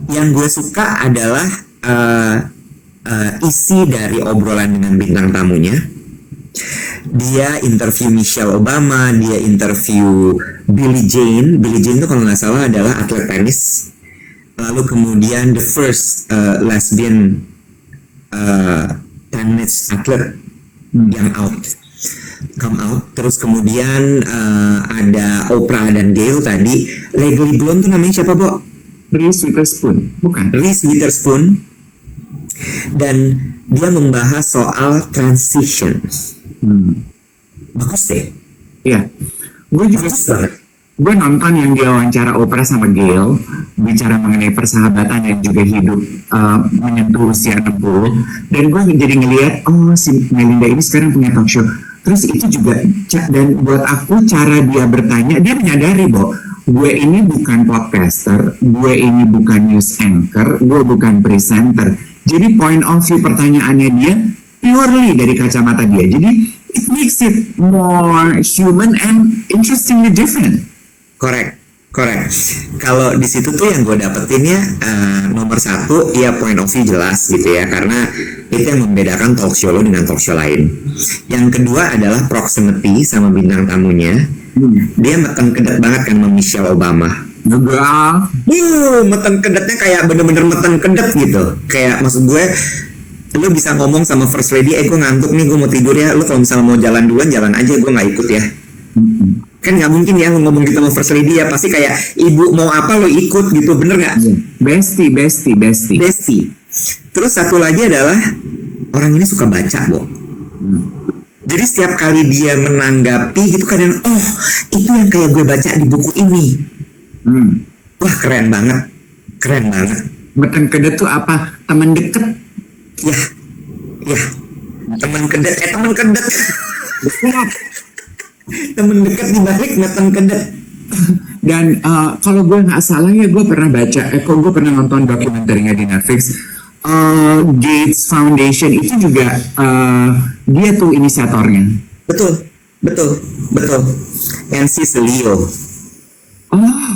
Yang gue suka adalah isi dari obrolan dengan bintang tamunya. Dia interview Michelle Obama, dia interview Billie Jean. Billie Jean itu kalau nggak salah adalah atlet tenis. Lalu kemudian the first lesbian tennis atlet yang come out. Terus kemudian ada Oprah dan Gail tadi. Legally Blonde tuh namanya siapa, Bo? Reese Witherspoon, bukan? Reese Witherspoon. Dan dia membahas soal transition. Bagus deh. Iya, gue juga Bagus banget. gue nonton yang dia wawancara Oprah sama Gail, bicara mengenai persahabatan dan juga hidup menyentuh usia 60, dan gue jadi ngelihat, oh si Melinda ini sekarang punya talk show. Terus itu juga, dan buat aku cara dia bertanya, dia menyadari bahwa gue ini bukan podcaster, gue ini bukan news anchor, gue bukan presenter. Jadi point of view pertanyaannya dia purely dari kacamata dia. Jadi it makes it more human and interestingly different. Correct. Kalau di situ tuh yang gue dapetinnya nomor satu, ya point of view jelas gitu ya, karena itu yang membedakan talk show lo dengan talk show lain. Yang kedua adalah proximity sama bintang tamunya. Dia makan kedet banget kan sama Michelle Obama. Enggak. Meten kedetnya kayak bener-bener meten kedet gitu. Kayak maksud gue, lu bisa ngomong sama first lady, gue ngantuk nih, gue mau tidur ya. Lu kalau misalnya mau jalan duluan, jalan aja, gue nggak ikut ya. Kan nggak mungkin ya lu ngomong gitu sama first lady ya. Pasti kayak ibu mau apa lo ikut gitu, bener nggak? Bestie. Besti. Terus satu lagi adalah orang ini suka baca, Bo. Jadi setiap kali dia menanggapi gitu kadang, oh itu yang kayak gue baca di buku ini. Wah keren banget. Meten kedet tuh apa? Teman deket. Ya, teman kedet. Temen dekat dibalik meten kedet. Dan kalau gue nggak salah ya, gue pernah baca, gue pernah nonton dokumenternya di Netflix. Gates Foundation itu juga dia tuh inisiatornya. Betul. NC Leo. Oh,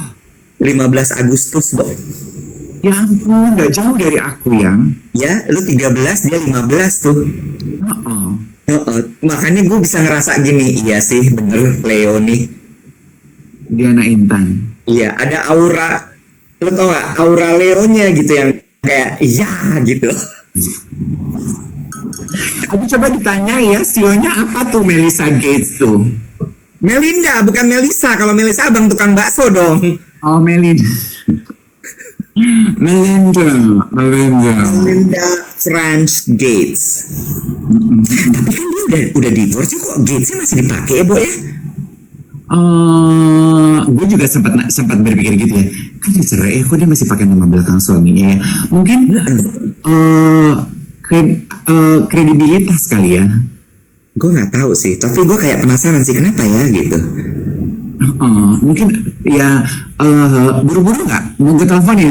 15 Agustus, Bo. ya ampun, nggak jauh dari aku yang. Ya, lu 13, dia 15 tuh. Makanya gue bisa ngerasa gini, iya sih bener Leo nih. Diana Intan. Iya, ada aura, lu tau gak, aura Leo-nya gitu yang kayak iya gitu. Aku coba ditanya ya, sionya apa tuh Melissa Gates tuh? Melinda, bukan Melissa. Kalau Melissa abang tukang bakso dong. Oh, Melinda French Gates. Tapi kan dia udah divorce kok Gatesnya masih dipakai ya, Bo ya? Gue juga sempat berpikir gitu ya. Kan dia cerai, kok dia masih pakai nama belakang suaminya ya? Mungkin kredibilitas kali ya. Gue nggak tahu sih, tapi gue kayak penasaran sih kenapa ya gitu. Mungkin ya buru-buru nggak? Mau gue telepon ya?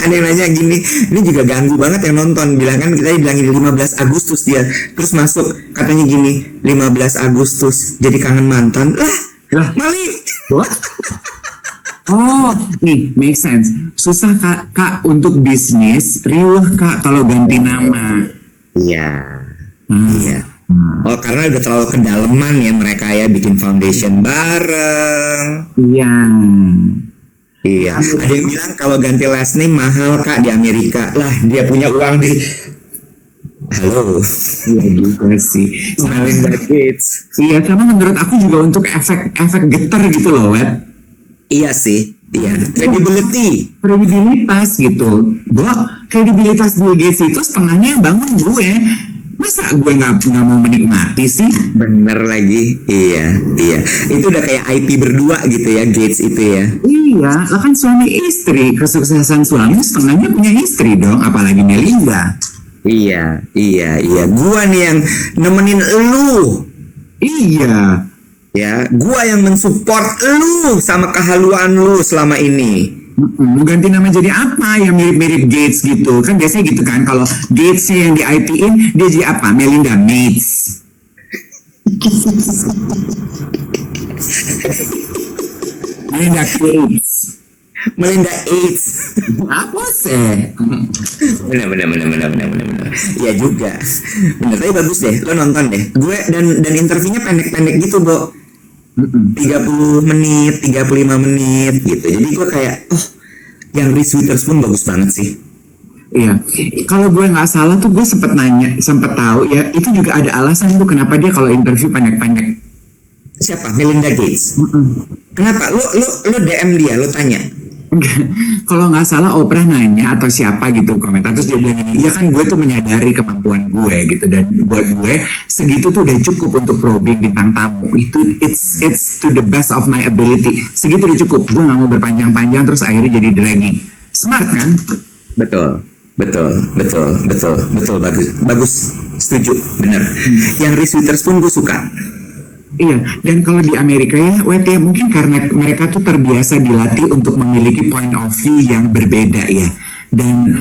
Ada yang nanya gini, ini juga ganggu banget yang nonton. Bilang kan kita bilangin 15 Agustus dia, terus masuk katanya gini, 15 Agustus jadi kangen mantan. Lah, Mali. Oh, nih make sense. Susah kak untuk bisnis, riuh kak kalau ganti nama. Iya. Oh, karena udah terlalu kedalaman ya mereka ya bikin foundation bareng. Iya. Ada yang bilang kalau ganti last name mahal kak di Amerika. Lah, dia punya uang di. Halo. Iya juga sih. Melinda Gates. Iya, karena menurut aku juga untuk efek getar gitu loh, Wet. Iya sih. Iya. Kredibilitas gitu. Kredibilitas Bill Gates itu setengahnya yang bangun gue. Masa gue nggak mau menikmati sih? Bener lagi. Iya. Itu udah kayak IP berdua gitu ya, Gates itu ya. Iya, lah kan suami istri. Kesuksesan suami setengahnya punya istri dong, apalagi Melinda. Iya. Gua nih yang nemenin lu. Iya. Ya, gua yang mensupport lu sama kehaluan lu selama ini. Ganti nama jadi apa yang mirip-mirip Gates gitu? Kan biasanya gitu kan, kalau Gates-nya yang di IP-in, dia jadi apa? Melinda Gates. Melinda AIDS. Apa sih? Bener. Iya juga. Bener, tapi bagus deh. Lo nonton deh. Gue dan interviewnya pendek-pendek gitu, Bo. 30 menit, 35 menit gitu. Jadi gue kayak, yang Reese Witherspoon bagus banget sih. Iya, kalau gue nggak salah tuh gue sempet tahu ya, itu juga ada alasan tuh kenapa dia kalau interview pendek-pendek. Siapa? Melinda Gates. Kenapa? Lu DM dia, lu tanya. Kalau nggak salah Oprah nanya atau siapa gitu komentar, terus dia bilang ini, ya kan gue tuh menyadari kemampuan gue gitu, dan buat gue segitu tuh udah cukup untuk probing bintang tamu. Itu it's to the best of my ability. Segitu udah cukup. Gue nggak mau berpanjang-panjang terus akhirnya jadi dragging. Smart kan? Betul, bagus, setuju, bener. Yang Reese Witherspoon gue suka. Iya, dan kalau di Amerika ya, mungkin karena mereka tuh terbiasa dilatih untuk memiliki point of view yang berbeda ya, dan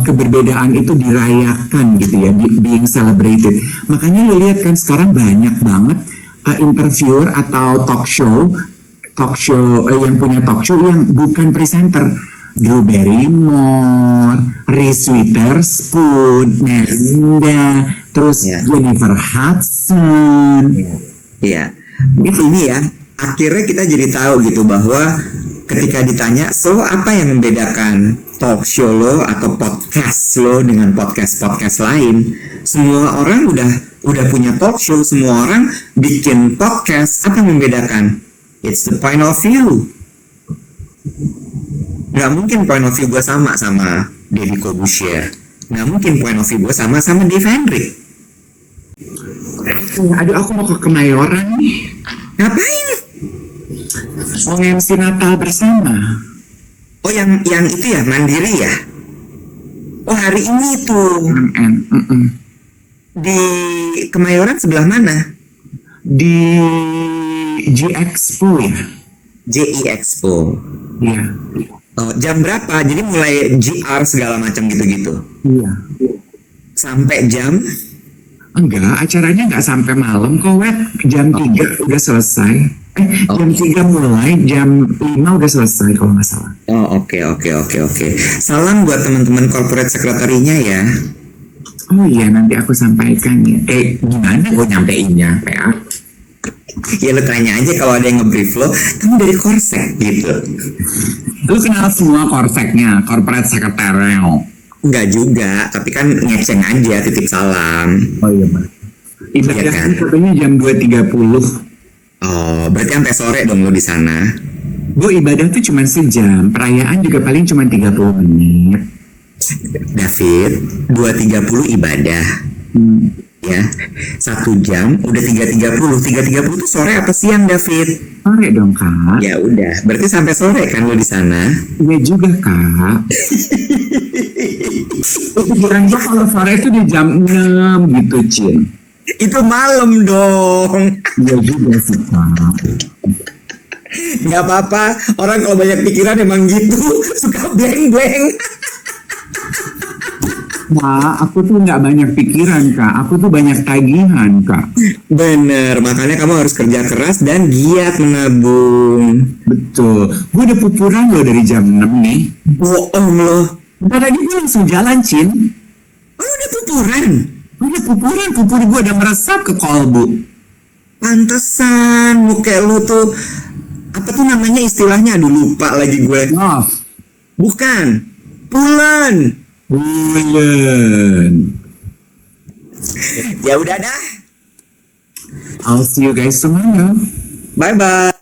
keberbedaan itu dirayakan gitu ya, being celebrated. Makanya lo lihat kan sekarang banyak banget interviewer atau talk show yang punya talk show yang bukan presenter. Drew Barrymore, Reese Witherspoon, Melinda, terus Jennifer Hudson. Iya, ini ya akhirnya kita jadi tahu gitu bahwa ketika ditanya, so apa yang membedakan talk show lo atau podcast lo dengan podcast lain? Semua orang udah punya talk show, semua orang bikin podcast. Apa yang membedakan? It's the point of view. Gak mungkin point of view gue sama Deddy Corbuzier. Gak mungkin point of view gue sama Dave Hendrik. Aduh, aku mau ke Kemayoran nih. Ngapain? Mau MC Natal bersama. Oh yang itu ya, Mandiri ya? Oh hari ini tuh. Di Kemayoran sebelah mana? Di G Expo ya? JI Expo. Iya. Oh, jam berapa? Jadi mulai GR segala macam gitu-gitu. Iya. Sampai jam? Enggak, acaranya enggak sampai malam kok, Wet. Jam 3 udah selesai. Jam 3 mulai, jam 5 udah selesai kalau nggak salah. Oh, oke. Salam buat teman-teman corporate sekretarinya ya. Oh iya, nanti aku sampaikan ya. Gimana gue nyampeinnya, PA? Ya lu tanya aja kalau ada yang nge-brief lo, kamu dari Korsek gitu. Lu kenal semua korseknya, corporate secretary. Enggak juga, tapi kan ngeceng aja, titip salam. Oh iya, Pak. Ibadah Iya kan? katanya jam 2.30. Oh, berarti sampai sore dong lo di sana. Bu, ibadah tuh cuma sejam, perayaan juga paling cuma 30 menit. David, 2.30 ibadah. Ya, 1 jam udah 3.30. 3.30 tuh sore apa siang, David? Sore dong, Kak. Ya udah, berarti sampai sore kan lo di sana? Iya juga, Kak. Pikiran gue kalau sore itu di jam 6 gitu, Cin. Itu malam dong. Iya juga sih, Kak. Gak apa-apa, orang kalau banyak pikiran emang gitu, suka blank-blank. Nah, aku tuh nggak banyak pikiran, Kak. Aku tuh banyak tagihan, Kak. Bener, makanya kamu harus kerja keras dan giat menabung. Betul. Gue udah pupuran loh dari jam 6 nih. Bohong loh. Bentar lagi gue langsung jalan, Cin. Oh, udah pupuran? Udah pupuran, pupur gue udah meresap ke kolbu. Pantesan, muka lu tuh, apa tuh namanya istilahnya? Aduh lupa lagi gue. Love. Bukan, pulen. Bulan. Ya udah dah. I'll see you guys tomorrow. Bye-bye.